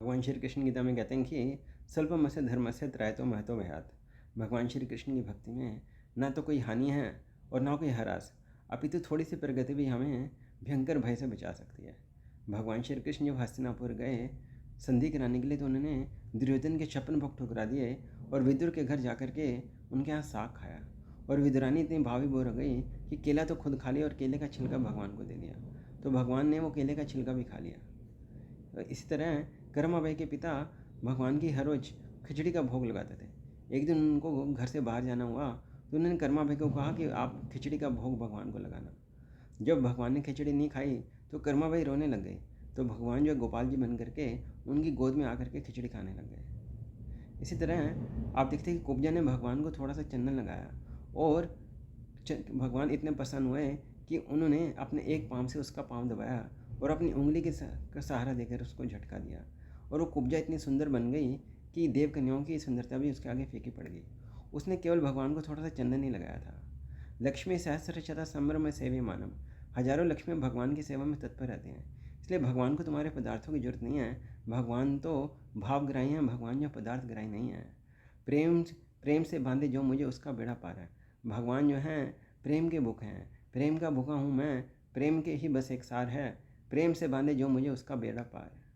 भगवान श्री कृष्ण गीता में कहते हैं कि स्वल्पमस्य धर्मस्य त्रायतो महतो भयात्। भगवान श्री कृष्ण की भक्ति में ना तो कोई हानि है और ना कोई हरास, अपितु थोड़ी सी प्रगति भी हमें भयंकर भय से बचा सकती है। भगवान श्री कृष्ण जब हस्तिनापुर गए संधि कराने के लिए, तो उन्होंने दुर्योधन के 56 भोग ठुकरा दिए और विदुर के घर जाकर के उनके यहाँ साग खाया। और विदुरानी इतनी भावी बोर हो गई कि केला तो खुद खा लिया और केले का छिलका भगवान को दे दिया, तो भगवान ने वो केले का छिलका भी खा लिया। तो इसी तरह कर्माबाई के पिता भगवान की हर रोज खिचड़ी का भोग लगाते थे। एक दिन उनको घर से बाहर जाना हुआ, तो उन्होंने कर्माबाई को कहा कि आप खिचड़ी का भोग भगवान को लगाना। जब भगवान ने खिचड़ी नहीं खाई तो कर्माबाई रोने लग गई, तो भगवान जो गोपाल जी बन करके उनकी गोद में आकर के खिचड़ी खाने लग गए। इसी तरह आप देखते हैं कि कुब्जा ने भगवान को थोड़ा सा चंदन लगाया और भगवान इतने प्रसन्न हुए कि उन्होंने अपने एक पाँव से उसका पाँव दबाया और अपनी उंगली के का सहारा देकर उसको झटका दिया, और वो कुब्जा इतनी सुंदर बन गई कि देव कन्याओं की सुंदरता भी उसके आगे फीकी पड़ गई। उसने केवल भगवान को थोड़ा सा चंदन ही लगाया था। लक्ष्मी सहस्र शता संभ्रम सेव्य मानव। हजारों लक्ष्मी भगवान की सेवा में तत्पर रहते हैं। इसलिए भगवान को तुम्हारे पदार्थों की जरूरत नहीं है। भगवान तो भावग्राही हैं, भगवान जो पदार्थ ग्राही नहीं है। प्रेम प्रेम से बांधे जो मुझे उसका बेड़ा पार है। भगवान जो हैं प्रेम के भूखे हैं, प्रेम का भूखा हूँ मैं, प्रेम के ही बस एक सार है। प्रेम से बांधे जो मुझे उसका बेड़ा पार है।